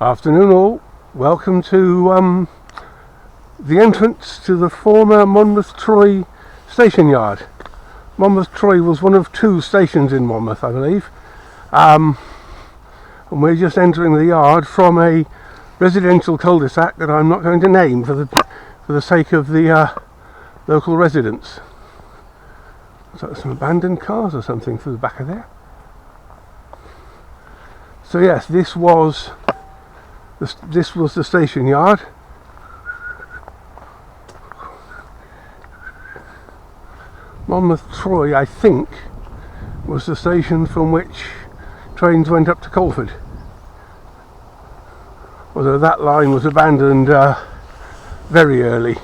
Afternoon all, welcome to the entrance to the former Monmouth Troy station yard. Monmouth Troy was one of two stations in Monmouth, I believe, and we're just entering the yard from a residential cul-de-sac that I'm not going to name for the sake of the local residents. So some abandoned cars or something through the back of there. So yes, this was the station yard. Monmouth Troy, I think, was the station from which trains went up to Colford. Although that line was abandoned very early,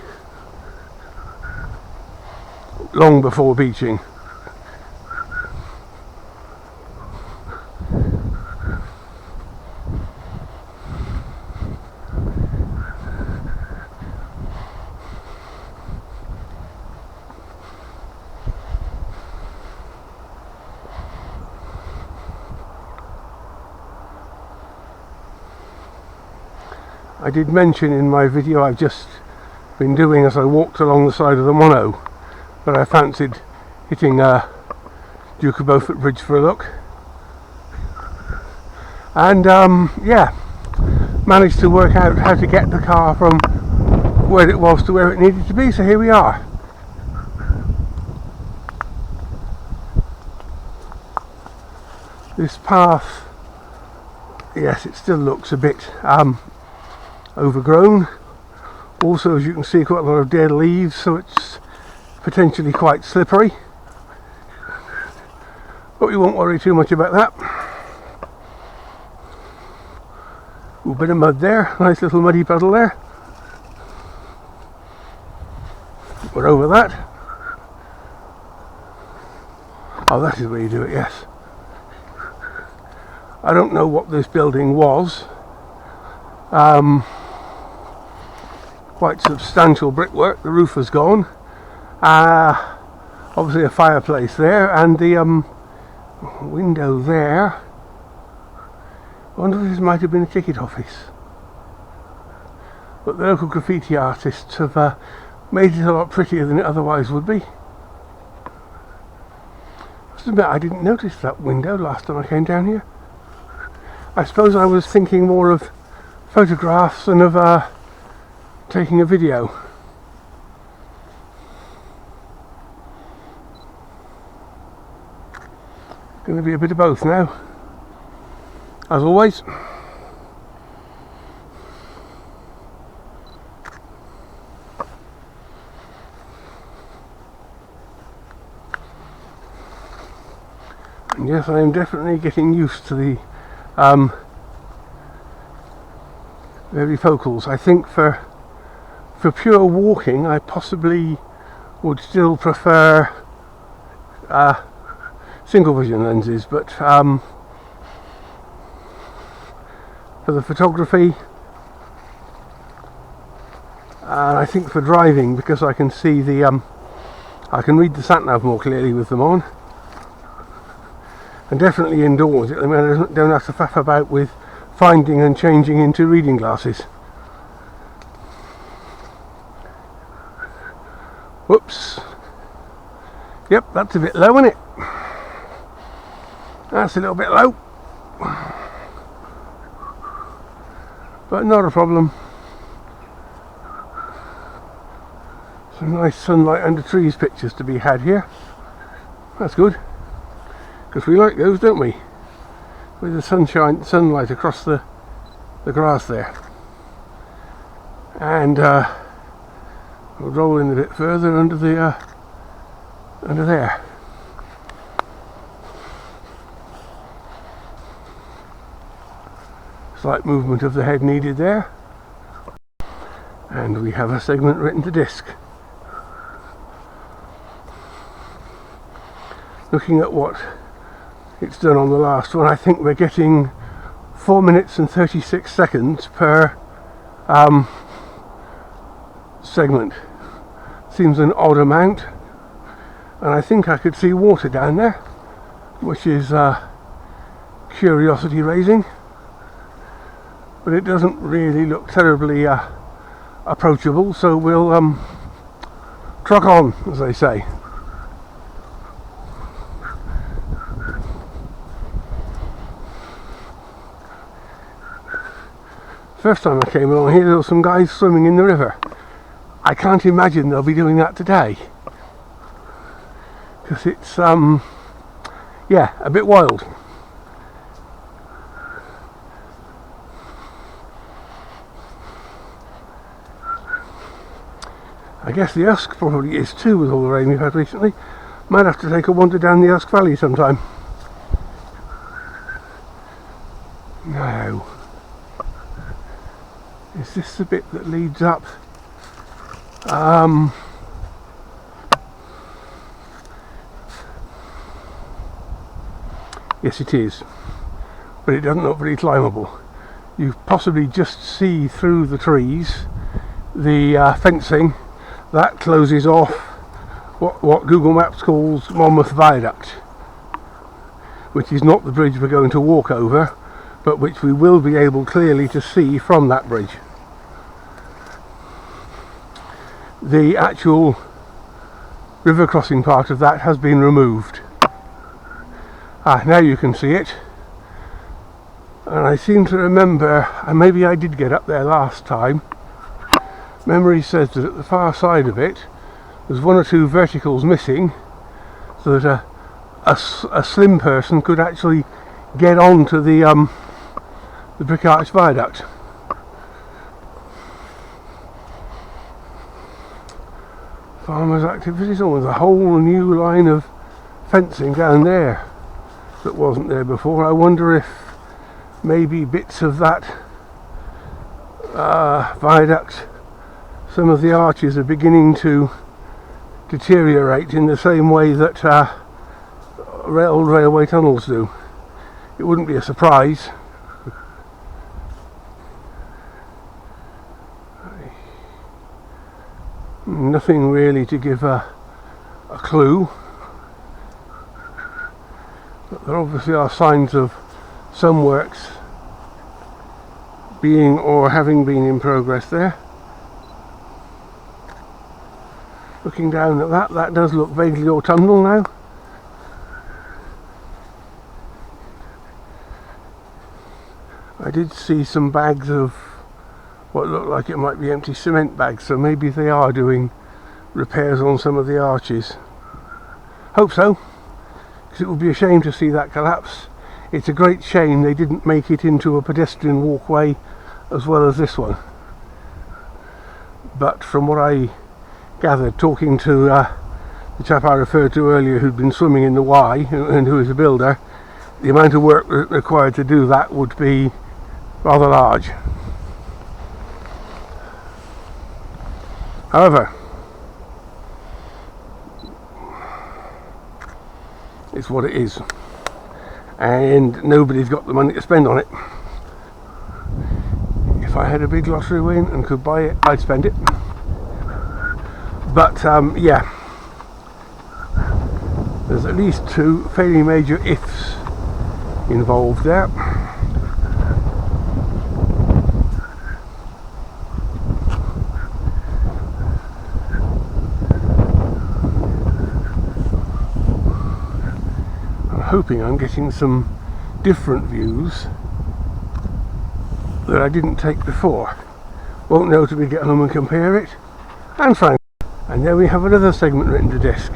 long before Beeching. I did mention in my video I've just been doing as I walked along the side of the Monnow that I fancied hitting Duke of Beaufort Bridge for a look, and yeah, managed to work out how to get the car from where it was to where it needed to be, so here we are. This path, yes, it still looks a bit overgrown. Also, as you can see, quite a lot of dead leaves, so it's potentially quite slippery, but we won't worry too much about that. A bit of mud there, nice little muddy puddle there. We're over that. Oh, that is where you do it, yes. I don't know what this building was. Quite substantial brickwork. The roof has gone. Obviously a fireplace there, and the window there. I wonder if this might have been a ticket office. But the local graffiti artists have made it a lot prettier than it otherwise would be. I must admit, I didn't notice that window last time I came down here. I suppose I was thinking more of photographs than of taking a video. Going to be a bit of both now, as always. And yes, I am definitely getting used to the varifocals. I think for pure walking I possibly would still prefer single vision lenses, but for the photography, and I think for driving, because I can see I can read the sat-nav more clearly with them on, and definitely indoors. I mean, I don't have to faff about with finding and changing into reading glasses. Whoops. Yep, that's a bit low, isn't it? That's a little bit low, but not a problem. Some nice sunlight under trees pictures to be had here. That's good, because we like those, don't we? With the sunlight across the grass there. And we'll roll in a bit further under there. Slight movement of the head needed there, and we have a segment written to disk. Looking at what it's done on the last one, I think we're getting 4 minutes and 36 seconds per segment. Seems an odd amount, and I think I could see water down there, which is curiosity raising. but it doesn't really look terribly approachable, so we'll truck on, as they say. First time I came along here, there were some guys swimming in the river. I can't imagine they'll be doing that today, because it's yeah, a bit wild. I guess the Usk probably is too, with all the rain we've had recently. Might have to take a wander down the Usk Valley sometime. Now, is this the bit that leads up? Yes, it is, but it doesn't look very climbable. You possibly just see through the trees the fencing that closes off what Google Maps calls Monmouth Viaduct, which is not the bridge we're going to walk over, but which we will be able clearly to see from that bridge. The actual river crossing part of that has been removed. Now you can see it, and I seem to remember, and maybe I did get up there last time, memory says that at the far side of it there's one or two verticals missing, so that a slim person could actually get onto the Brick Arch Viaduct. Farmers' activities, oh, there's a whole new line of fencing down there that wasn't there before. I wonder if maybe bits of that viaduct, some of the arches are beginning to deteriorate in the same way that old railway tunnels do. It wouldn't be a surprise. Nothing really to give a clue, but there obviously are signs of some works being or having been in progress there. Looking down at that does look vaguely autumnal now. I did see some bags of what looked like it might be empty cement bags, so maybe they are doing repairs on some of the arches. Hope so, because it would be a shame to see that collapse. It's a great shame they didn't make it into a pedestrian walkway as well as this one. But from what I gathered, talking to the chap I referred to earlier who'd been swimming in the Wye and who is a builder, the amount of work required to do that would be rather large. However, it's what it is, and nobody's got the money to spend on it. If I had a big lottery win and could buy it, I'd spend it. But yeah, there's at least two fairly major ifs involved there. Hoping I'm getting some different views that I didn't take before. Won't know till we get home and compare it. And frankly, and then we have another segment written to disk.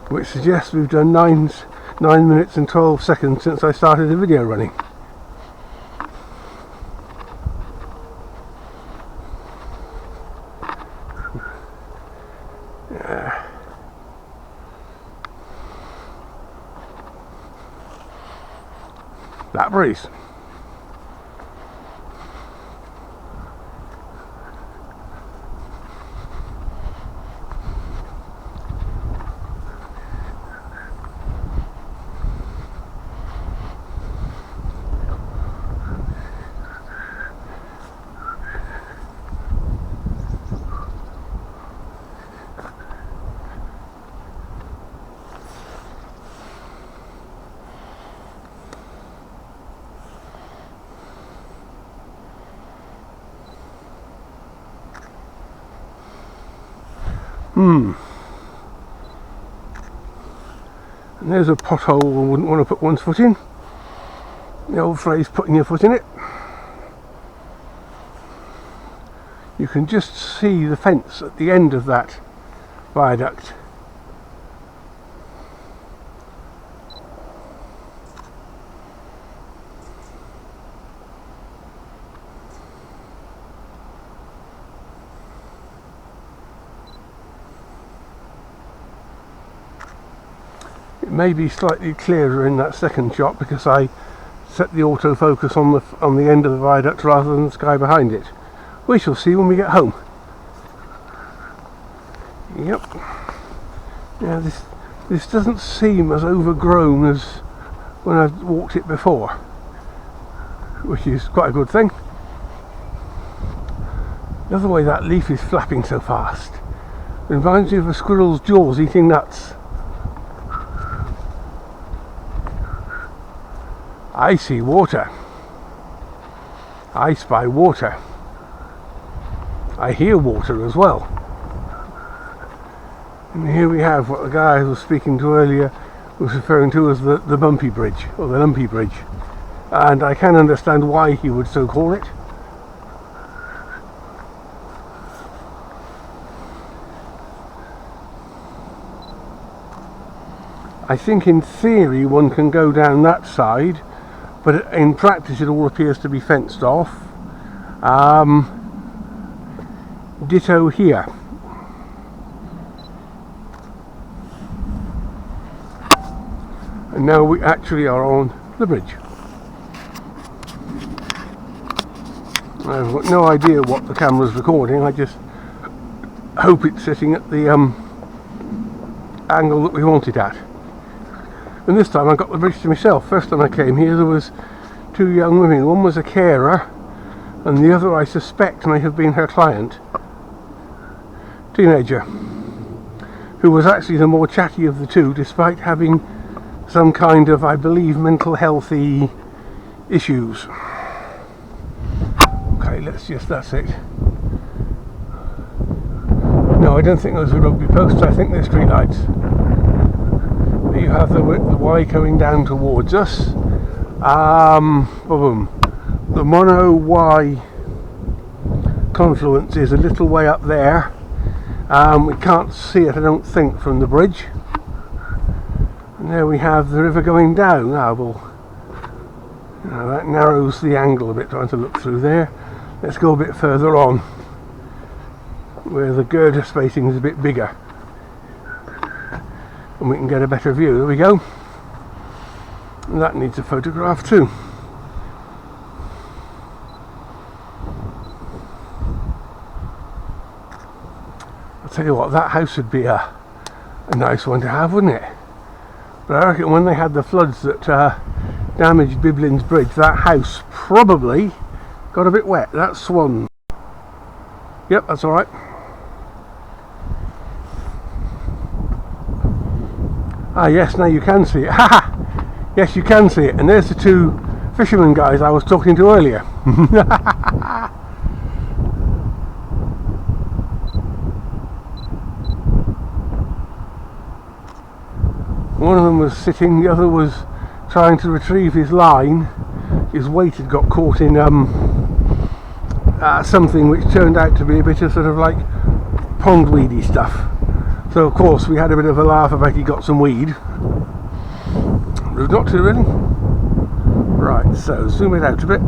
Which suggests we've done 9 minutes and 12 seconds since I started the video running. That breeze. And there's a pothole I wouldn't want to put one's foot in. The old phrase, putting your foot in it. You can just see the fence at the end of that viaduct. It may be slightly clearer in that second shot because I set the autofocus on the end of the viaduct rather than the sky behind it. We shall see when we get home. Yep. Yeah, this doesn't seem as overgrown as when I've walked it before, which is quite a good thing. The other way that leaf is flapping so fast, it reminds me of a squirrel's jaws eating nuts. I see water. I spy water. I hear water as well. And here we have what the guy I was speaking to earlier was referring to as the bumpy bridge, or the lumpy bridge. And I can understand why he would so call it. I think in theory one can go down that side, but in practice it all appears to be fenced off. Ditto here. And now we actually are on the bridge. I've got no idea what the camera's recording, I just hope it's sitting at the angle that we want it at. And this time I got the bridge to myself. First time I came here there was two young women. One was a carer and the other I suspect may have been her client. Teenager, who was actually the more chatty of the two despite having some kind of, I believe, mental healthy issues. Okay, that's it. No, I don't think those are rugby posts, I think they're street lights. But you have the Wye coming down towards us. The Monnow and Wye confluence is a little way up there. We can't see it, I don't think, from the bridge. And there we have the river going down. That narrows the angle a bit, trying to look through there. Let's go a bit further on, where the girder spacing is a bit bigger. And we can get a better view. There we go. And that needs a photograph too. I'll tell you what, that house would be a nice one to have, wouldn't it? But I reckon when they had the floods that damaged Biblin's Bridge, that house probably got a bit wet. That's Swan. Yep, that's alright. Ah yes, now you can see it. Haha! Yes, you can see it. And there's the two fishermen guys I was talking to earlier. One of them was sitting, the other was trying to retrieve his line. His weight had got caught in something which turned out to be a bit of sort of like pondweedy stuff. So of course we had a bit of a laugh about he got some weed. Rude not to, really. Right, so zoom it out a bit.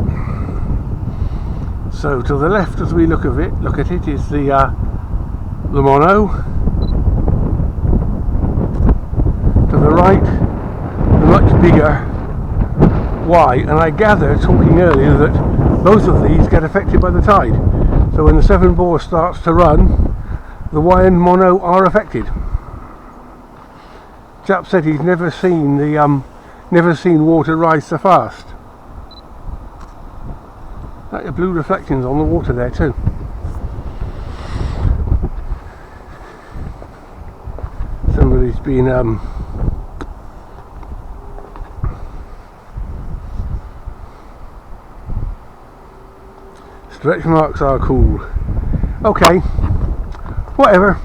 So to the left as we look at it is the Monnow. To the right, the much bigger Wye, and I gather, talking earlier, that both of these get affected by the tide. So when the Severn Bore starts to run, the Wye and Monnow are affected. Chap said he's never seen water rise so fast. Like the blue reflections on the water there too. Somebody's been stretch marks are cool. Okay, whatever.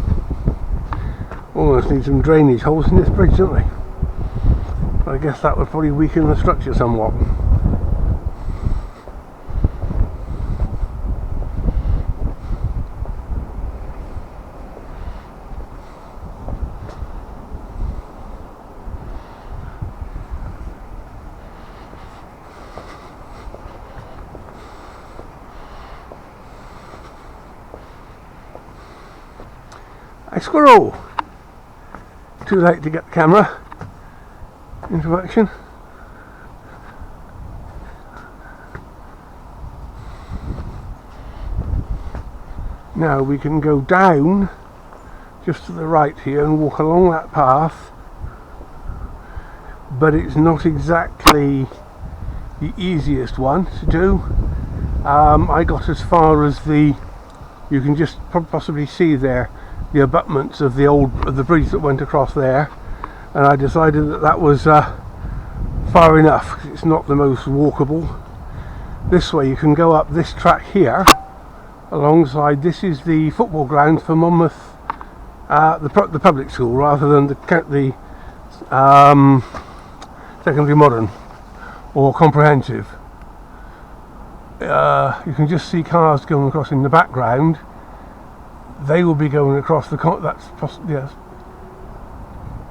almost need some drainage holes in this bridge, don't they? But I guess that would probably weaken the structure somewhat. A squirrel! Too late to get the camera into action. Now we can go down just to the right here and walk along that path, but it's not exactly the easiest one to do. I got as far as you can just possibly see there the abutments of the bridge that went across there, and I decided that was far enough. It's not the most walkable. This way you can go up this track here alongside. This is the football ground for Monmouth, the public school, rather than the secondary modern or comprehensive. You can just see cars going across in the background. They will be going across yes.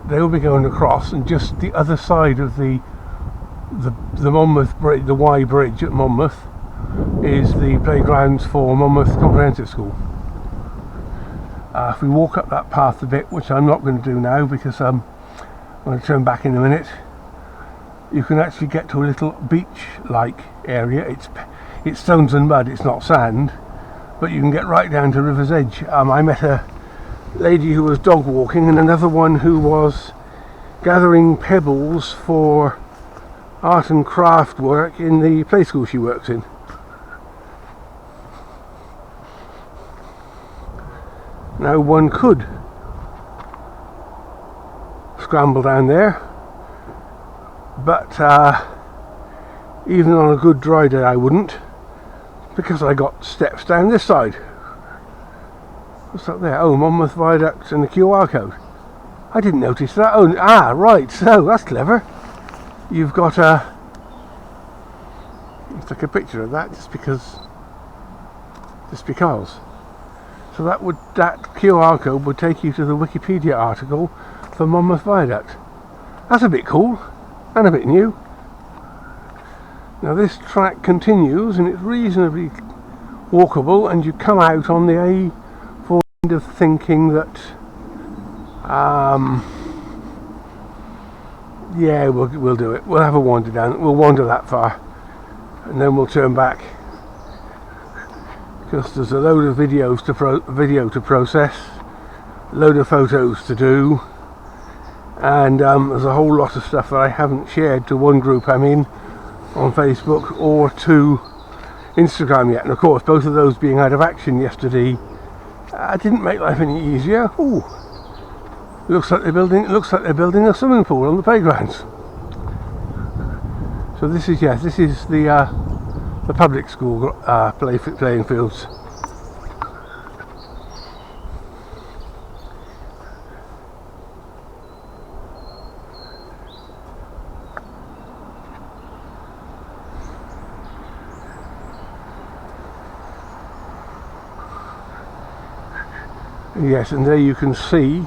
They will be going across, and just the other side of the Monmouth Bridge, the Wye Bridge at Monmouth, is the playgrounds for Monmouth Comprehensive School. If we walk up that path a bit, which I'm not going to do now because I'm going to turn back in a minute, you can actually get to a little beach-like area. It's stones and mud, it's not sand, but you can get right down to River's Edge. I met a lady who was dog walking and another one who was gathering pebbles for art and craft work in the play school she works in. Now one could scramble down there, but even on a good dry day I wouldn't, because I got steps down this side. What's up there? Oh, Monmouth Viaduct and the QR code. I didn't notice that. Oh, right, so that's clever. You've got let's take a picture of that just because. So that QR code would take you to the Wikipedia article for Monmouth Viaduct. That's a bit cool and a bit new. Now this track continues and it's reasonably walkable, and you come out on the A4 kind of thinking that yeah, we'll do it. We'll have a wander down. We'll wander that far and then we'll turn back, because there's a load of video to process, a load of photos to do, and there's a whole lot of stuff that I haven't shared to one group I'm in on Facebook or to Instagram yet. And of course, both of those being out of action yesterday didn't make life any easier. Ooh, looks like they're building a swimming pool on the playgrounds. So this is the public school playing fields. Yes, and there you can see.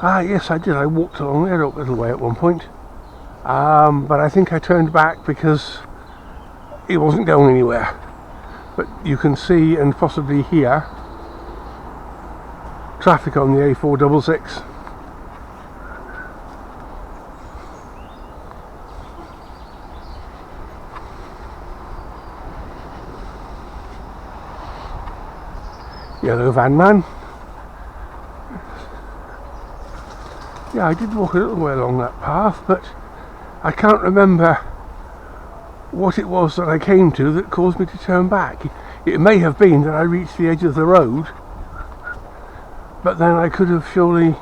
Yes, I did. I walked along there a little way at one point. But I think I turned back because it wasn't going anywhere. But you can see and possibly hear traffic on the A466. Yellow van man. Yeah, I did walk a little way along that path, but I can't remember what it was that I came to that caused me to turn back. It may have been that I reached the edge of the road, but then I could have surely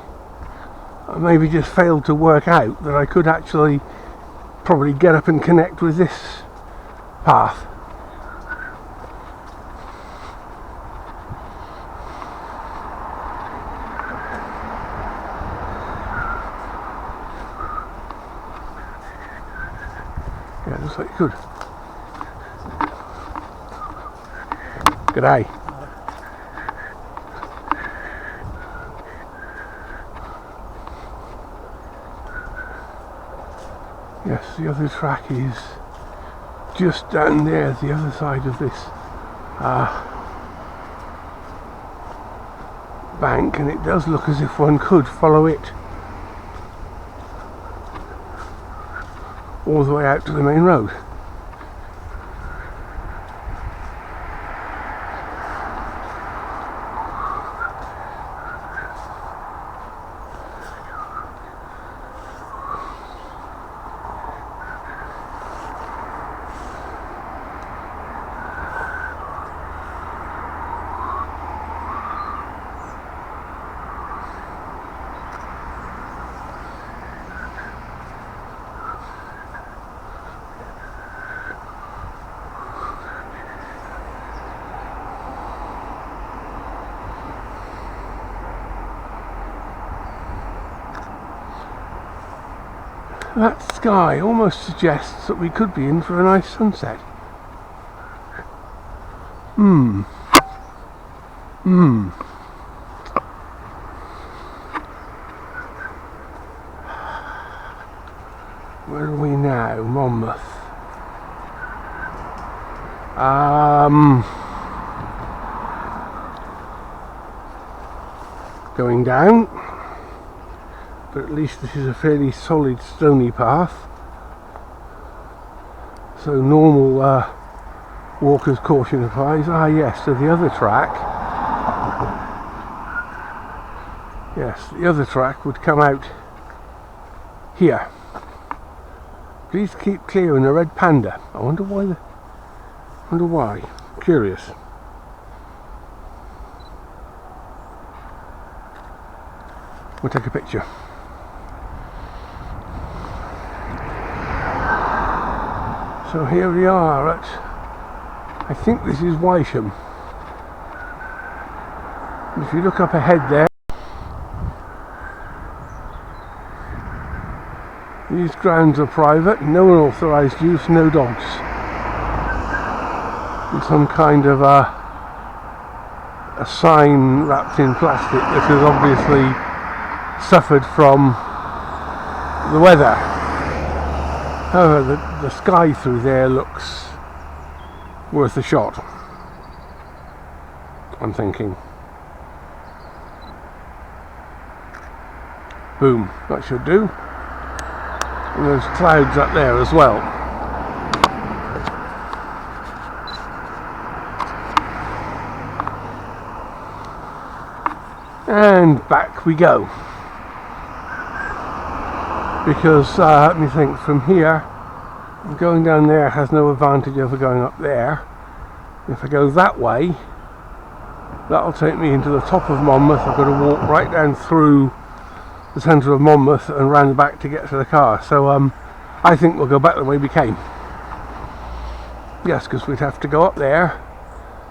maybe just failed to work out that I could actually probably get up and connect with this path. Yeah, looks like you could. G'day. Yes, the other track is just down there, the other side of this bank, and it does look as if one could follow it all the way out to the main road. That sky almost suggests that we could be in for a nice sunset. Where are we now? Monmouth. Going down. But at least this is a fairly solid stony path, so normal walker's caution applies. Ah yes, so the other track, yes, the other track would come out here. Please keep clear in a red panda. I wonder why. Curious. We'll take a picture. So here we are at, I think this is Wysham. If you look up ahead there, these grounds are private, no unauthorised use, no dogs. And some kind of a sign wrapped in plastic that has obviously suffered from the weather. However, the sky through there looks worth a shot, I'm thinking. Boom, that should do. And there's clouds up there as well. And back we go. Because let me think, from here going down there has no advantage over going up there. If I go that way, that'll take me into the top of Monmouth. I've got to walk right down through the centre of Monmouth and round the back to get to the car. So I think we'll go back the way we came. Yes, because we'd have to go up there,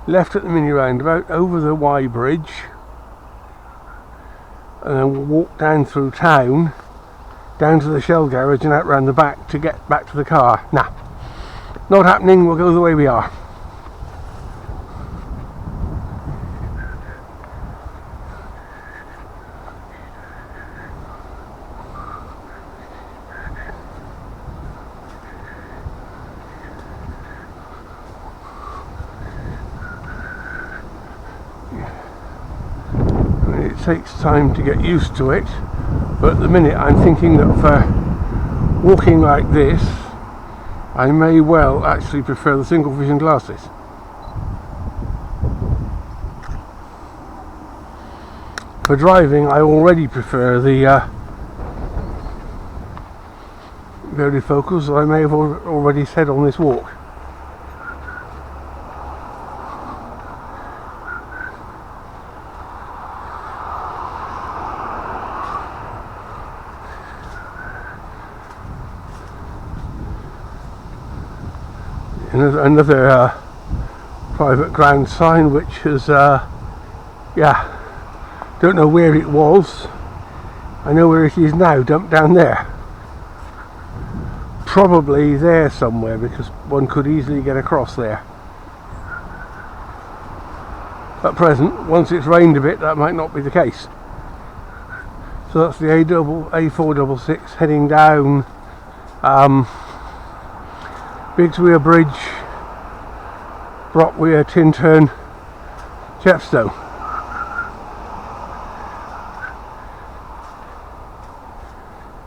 left at the mini roundabout, over the Wye Bridge, and then we'll walk down through town, down to the Shell garage and out round the back to get back to the car. Nah, not happening. We'll go the way we are. It takes time to get used to it. But at the minute I'm thinking that for walking like this, I may well actually prefer the single vision glasses. For driving, I already prefer the varifocals, that I may have already said on this walk. Another private ground sign, which is yeah, don't know where it was. I know where it is now, dumped down there. probably there somewhere, because one could easily get across there. At present, once it's rained a bit, that might not be the case. So that's the A466 heading down Biggs Weir Bridge, Brock Weir, Tintern, Chepstow.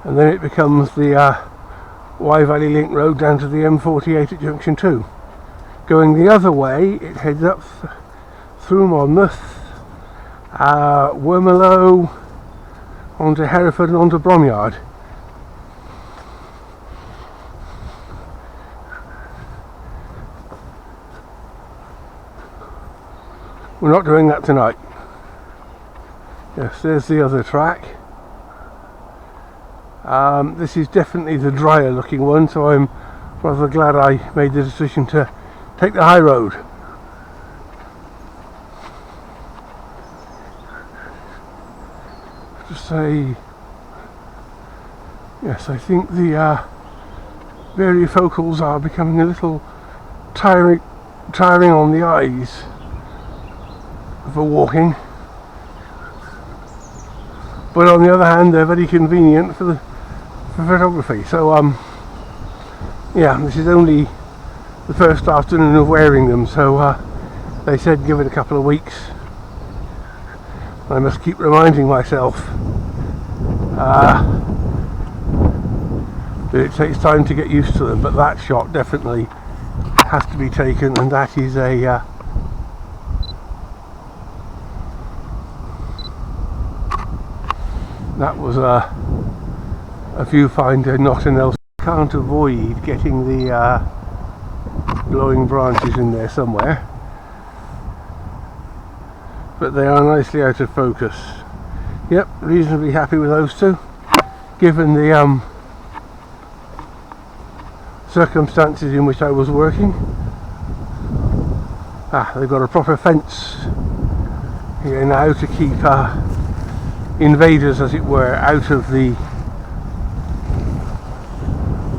And then it becomes the Wye Valley Link Road down to the M48 at Junction 2. Going the other way, it heads up through Monmouth, Wormalow, onto Hereford and onto Bromyard. We're not doing that tonight. Yes, there's the other track. This is definitely the drier looking one, so I'm rather glad I made the decision to take the high road. To say, yes, I think the variofocals are becoming a little tiring on the eyes for walking, but on the other hand they're very convenient for photography. So yeah, this is only the first afternoon of wearing them, so they said give it a couple of weeks. I must keep reminding myself that it takes time to get used to them, but that shot definitely has to be taken, and that is a that was a viewfinder, not an else. Can't avoid getting the blowing branches in there somewhere, but they are nicely out of focus. Yep, reasonably happy with those two, given the circumstances in which I was working. They've got a proper fence here now to keep invaders, as it were, out of the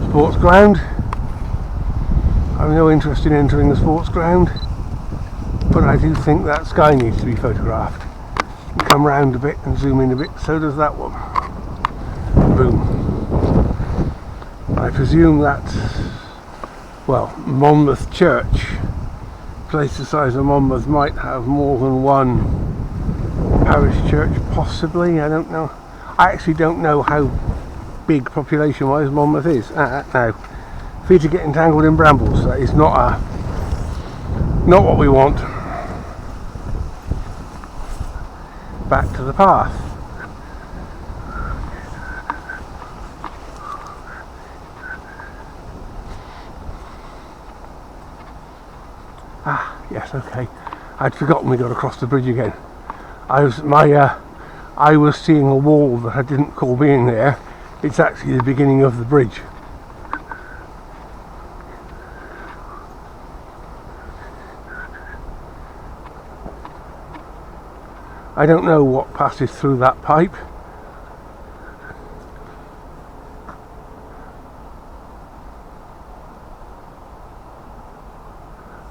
sports ground. I've no interest in entering the sports ground, but I do think that sky needs to be photographed. Come round a bit and zoom in a bit, so does that one. Boom. I presume that, well, Monmouth Church, place the size of Monmouth, might have more than one parish church, possibly. I don't know. I actually don't know how big population-wise Monmouth is. Now, feet are getting tangled in brambles. That is not what we want. Back to the path. Yes, okay. I'd forgotten we got across the bridge again. I was seeing a wall that I didn't call being there. It's actually the beginning of the bridge. I don't know what passes through that pipe.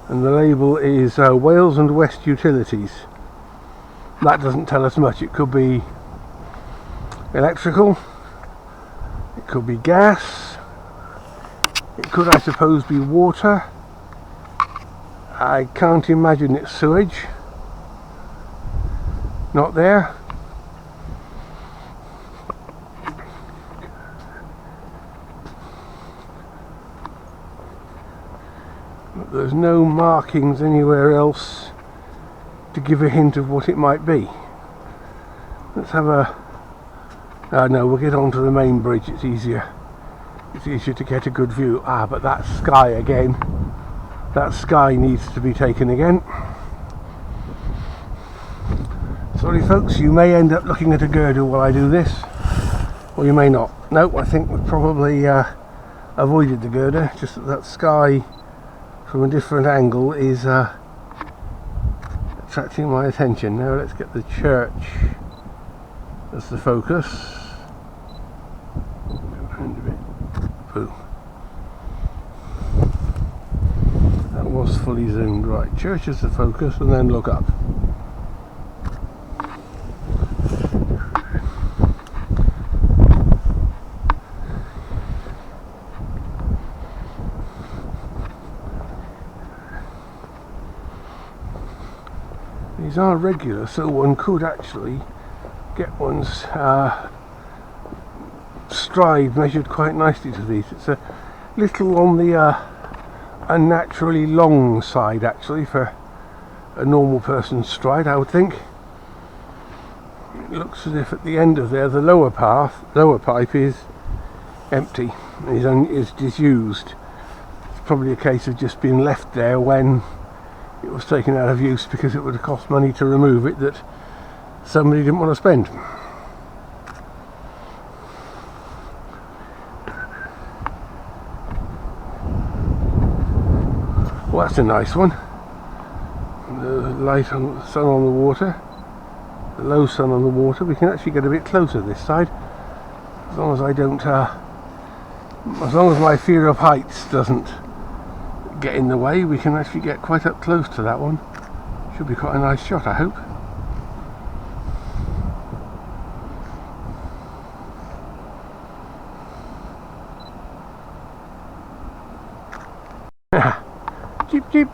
And the label is Wales and West Utilities. That doesn't tell us much. It could be electrical, it could be gas, it could, I suppose, be water. I can't imagine it's sewage. Not there. But there's no markings anywhere else to give a hint of what it might be. Let's have a... no, we'll get onto the main bridge. It's easier to get a good view. But that sky again. That sky needs to be taken again. Sorry folks, you may end up looking at a girder while I do this, or you may not. No, I think we've probably avoided the girder, just that sky from a different angle is attracting my attention. Now let's get the church as the focus. Boom. fully zoomed. Right, church is the focus, and then look up. These are regular, so one could actually get one's stride measured quite nicely to these. It's a little on the unnaturally long side actually for a normal person's stride, I would think. It looks as if at the end of there the lower pipe is empty, is disused. It's probably a case of just being left there when it was taken out of use because it would have cost money to remove it that somebody didn't want to spend. Well, that's a nice one. The light on the sun on the water, the low sun on the water. We can actually get a bit closer this side, as long as I don't, as long as my fear of heights doesn't get in the way. We can actually get quite up close to that one. Should be quite a nice shot, I hope. Jeep, jeep.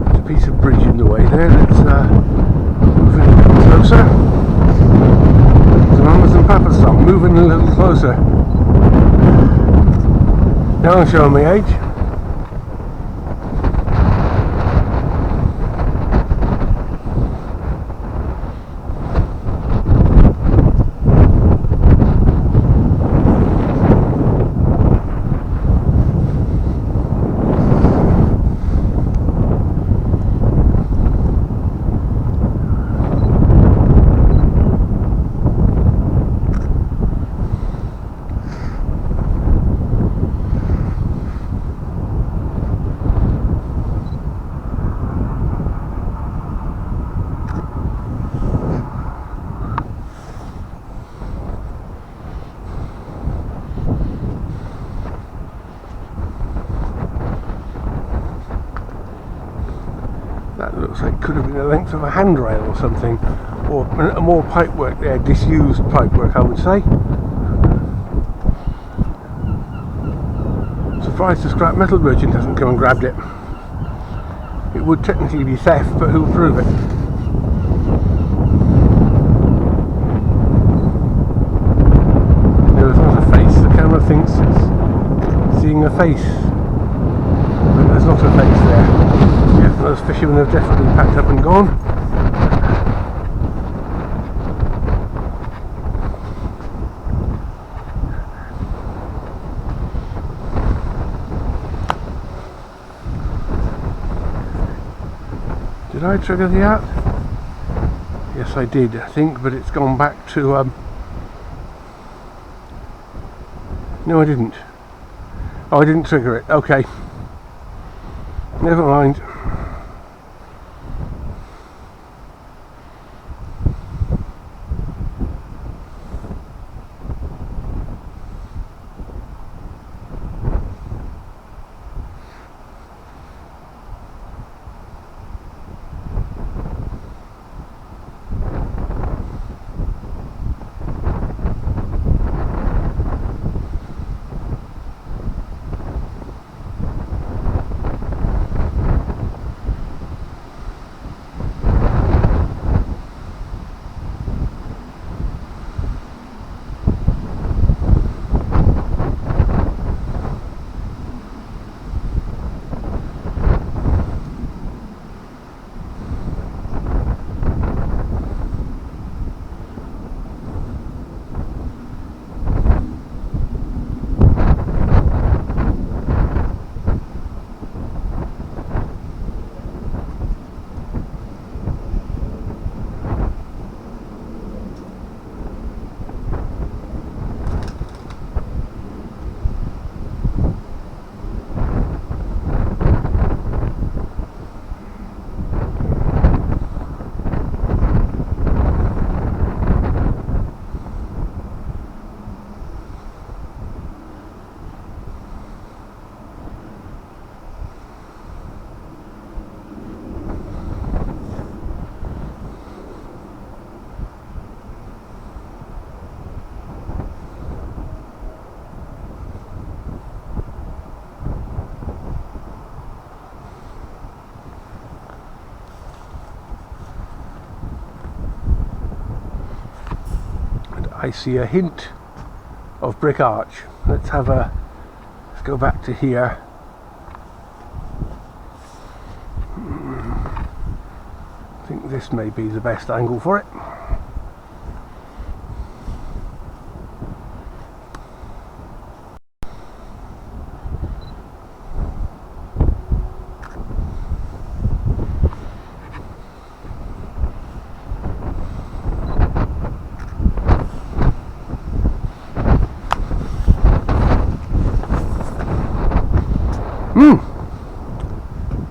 There's a piece of bridge in the way there. Let's move in a little closer. It's Mamas and Papa's song. Moving a little closer. Now I'm showing my age. That looks like it could have been the length of a handrail or something, or more pipework there, disused pipework I would say. Surprised the scrap metal merchant hasn't come and grabbed it. It would technically be theft, but who'll prove it? There's not a face. The camera thinks it's seeing a face, but there's not a face there. Yeah, those fishermen have definitely packed up and gone. Did I trigger the app? Yes, I did, I think, but it's gone back to no, I didn't. Oh, I didn't trigger it. Okay. Never mind. I see a hint of brick arch. Let's go back to here. I think this may be the best angle for it.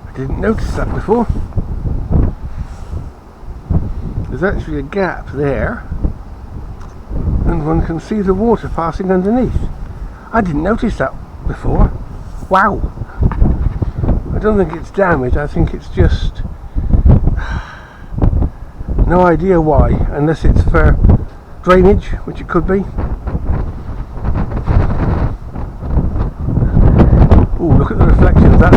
I didn't notice that before. There's actually a gap there, and one can see the water passing underneath. I didn't notice that before. Wow! I don't think it's damage, I think it's just no idea why, unless it's for drainage, which it could be. Oh, look at the reflections, that's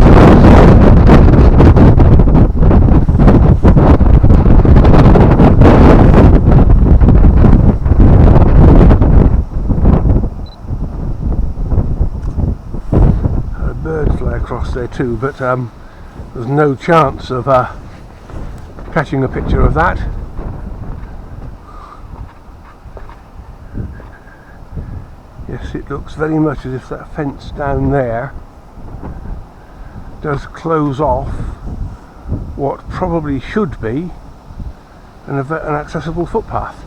birds fly across there too, but there's no chance of catching a picture of that. Yes, it looks very much as if that fence down there does close off what probably should be an accessible footpath.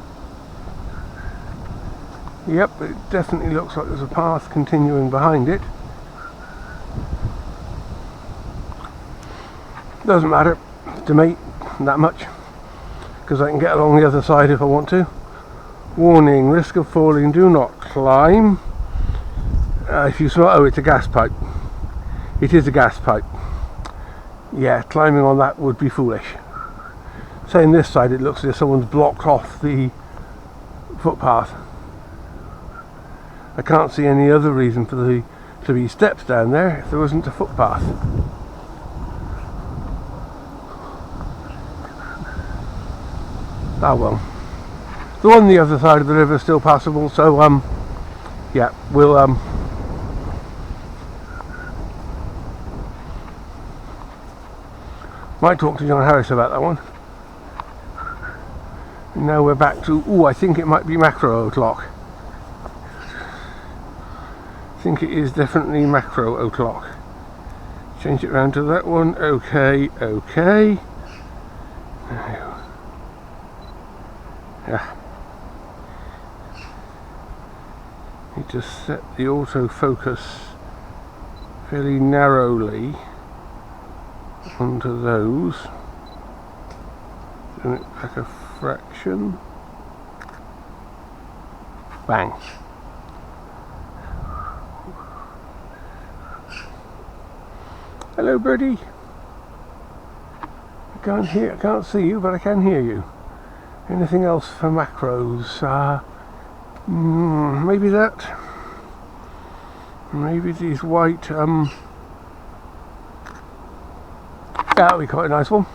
Yep, it definitely looks like there's a path continuing behind it. Doesn't matter to me that much, because I can get along the other side if I want to. Warning, risk of falling, do not climb. If you smell, oh, it's a gas pipe. It is a gas pipe. Yeah, climbing on that would be foolish. Saying this side, it looks as if someone's blocked off the footpath. I can't see any other reason for there to be steps down there if there wasn't a footpath. Ah well. The one on the other side of the river is still passable, so yeah, we'll might talk to John Harris about that one. Now we're back to, I think it might be macro o'clock. I think it is definitely macro o'clock. Change it round to that one. Okay. Yeah. You just set the autofocus fairly narrowly onto those. Turn it back a fraction. Bang. Hello, birdie. I can't see you, but I can hear you. Anything else for macros? Maybe that. Maybe these white. That'll be quite a nice one.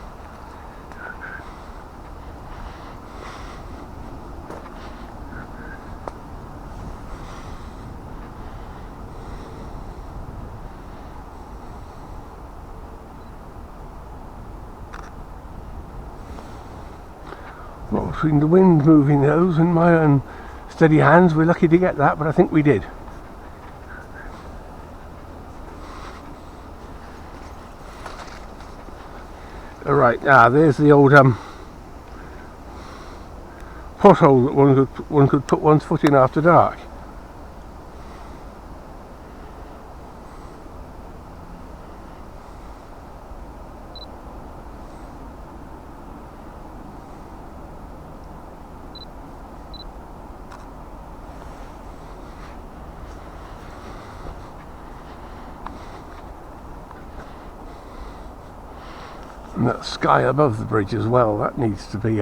Well, between the wind moving those and my own steady hands, we're lucky to get that, but I think we did. Alright, there's the old pothole that one could put one's foot in after dark. And that sky above the bridge as well, that needs to be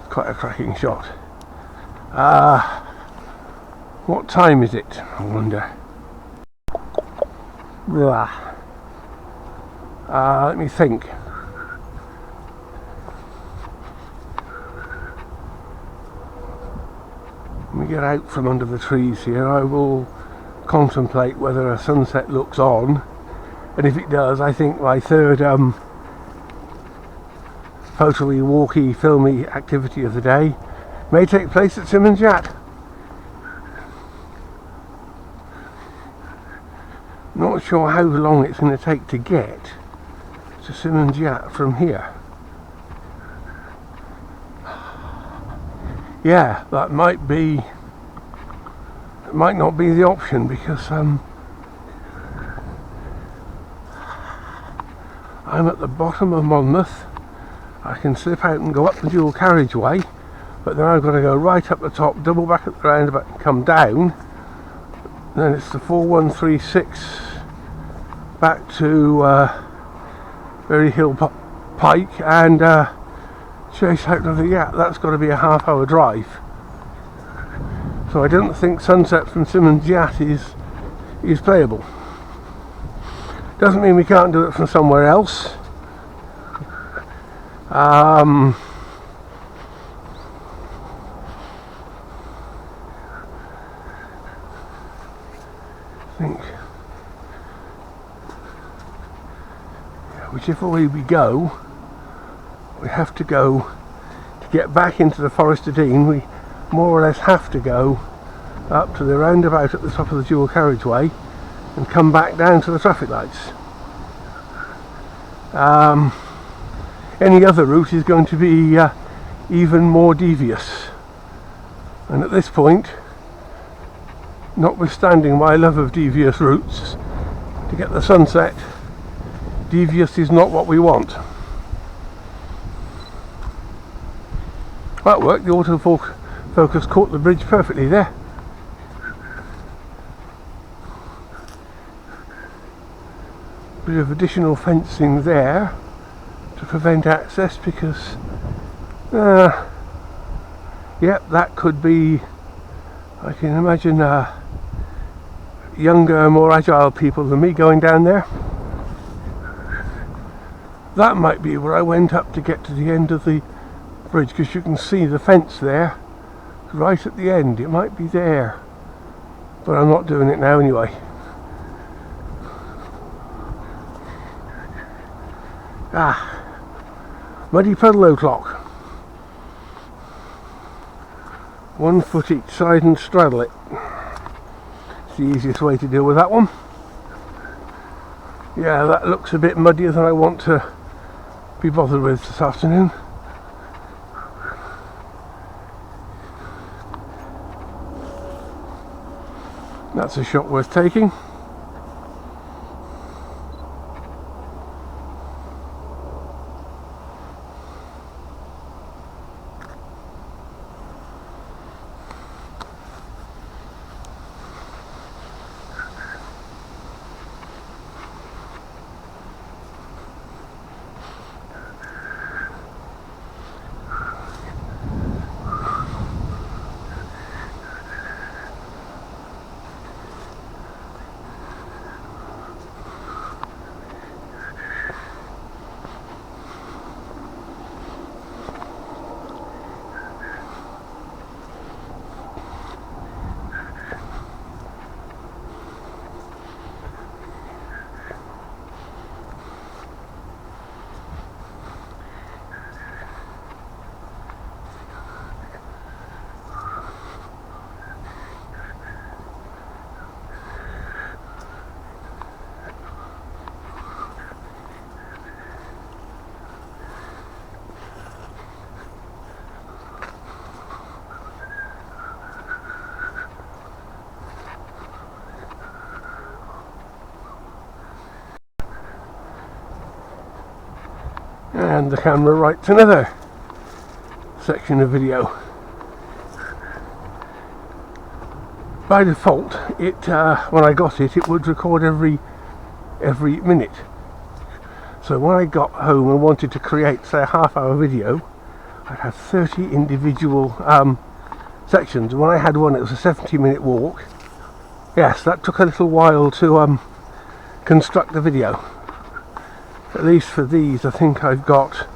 quite a cracking shot. What time is it, I wonder? Let me think. me get out from under the trees here. I will contemplate whether a sunset looks on, and if it does, I think my third photo-y, walky, filmy activity of the day may take place at Simmons Yacht. Not sure how long it's going to take to get to Simmons Yacht from here. Yeah, that might not be the option, because I'm at the bottom of Monmouth. I can slip out and go up the dual carriageway, but then I've got to go right up the top, double back at the roundabout and come down. Then it's the 4136 back to Berry Hill Pike and chase out of the Yacht. That's got to be a half-hour drive. So I don't think sunset from Simmons Yacht is playable. Doesn't mean we can't do it from somewhere else. I think whichever way we go, we have to go to get back into the Forest of Dean. We more or less have to go up to the roundabout at the top of the dual carriageway and come back down to the traffic lights. Any other route is going to be even more devious, and at this point, notwithstanding my love of devious routes to get the sunset, devious is not what we want. That worked. The autofocus caught the bridge perfectly there. Bit of additional fencing there to prevent access, because yep, that could be, I can imagine younger, more agile people than me going down there. That might be where I went up to get to the end of the bridge, because you can see the fence there right at the end. It might be there, but I'm not doing it now anyway. Muddy puddle o'clock. 1 foot each side and straddle it. It's the easiest way to deal with that one. Yeah, that looks a bit muddier than I want to be bothered with this afternoon. That's a shot worth taking. And the camera writes another section of video. By default, it when I got it, it would record every minute. So when I got home and wanted to create, say, a half-hour video, I'd have 30 individual sections. And when I had one, it was a 70-minute walk. Yes, that took a little while to construct the video. At least for these, I think I've got,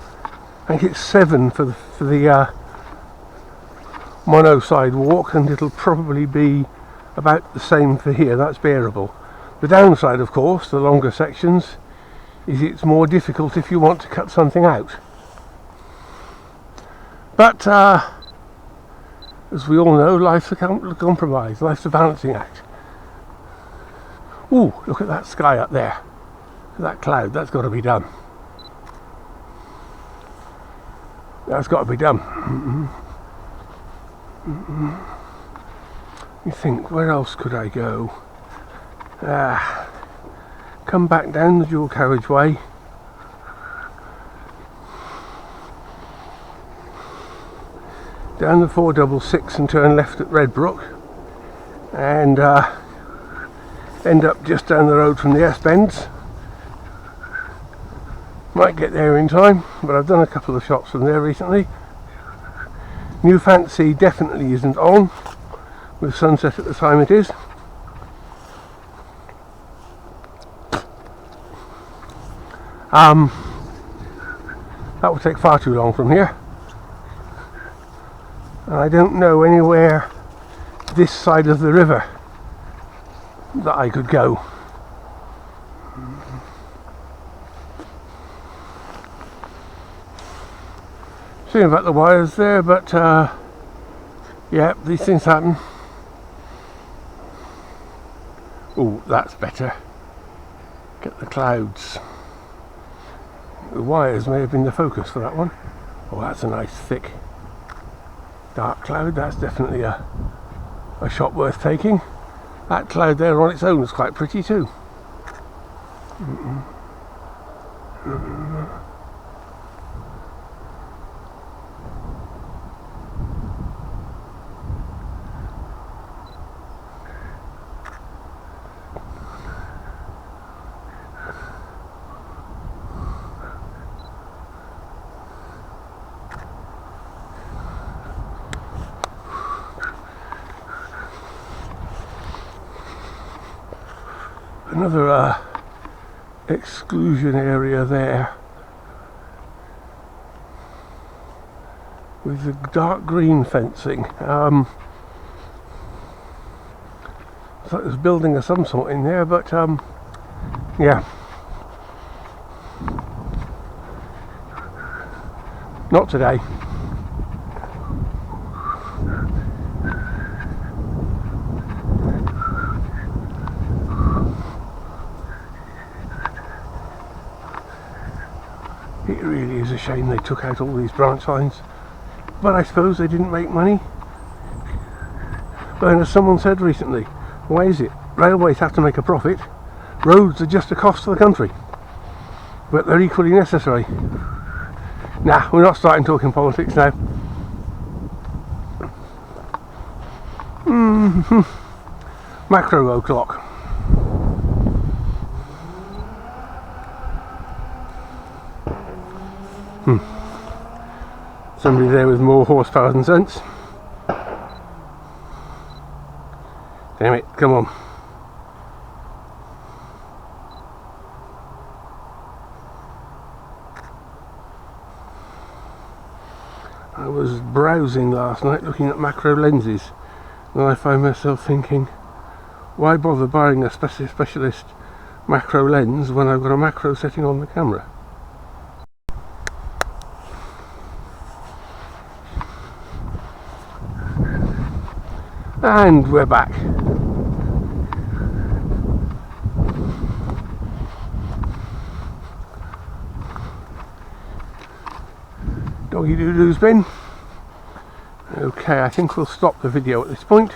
I think it's 7 for the Monnow sidewalk, and it'll probably be about the same for here. That's bearable. The downside, of course, the longer sections, is it's more difficult if you want to cut something out. But as we all know, life's a compromise, life's a balancing act. Ooh, look at that sky up there. That cloud, that's got to be done. That's got to be done. You think, where else could I go? Come back down the dual carriageway. Down the 466 and turn left at Redbrook. And end up just down the road from the S-Bends. Might get there in time, but I've done a couple of shots from there recently. New Fancy definitely isn't on, with sunset at the time it is. That would take far too long from here. And I don't know anywhere this side of the river that I could go. Seeing about the wires there, but yeah, these things happen. Oh, that's better. Get the clouds. The wires may have been the focus for that one. Oh, that's a nice thick dark cloud. That's definitely a shot worth taking. That cloud there on its own is quite pretty too. Another exclusion area there with the dark green fencing. It's like there's building of some sort in there, but yeah, not today. It really is a shame they took out all these branch lines, but I suppose they didn't make money. But as someone said recently, why is it? Railways have to make a profit, roads are just a cost to the country, but they're equally necessary. Nah, we're not starting talking politics now. Macro o'clock. Somebody there with more horsepower than sense. Damn it, come on. I was browsing last night looking at macro lenses, and I find myself thinking, why bother buying a specialist macro lens when I've got a macro setting on the camera? And we're back. Doggy doo-doo's been. Okay, I think we'll stop the video at this point.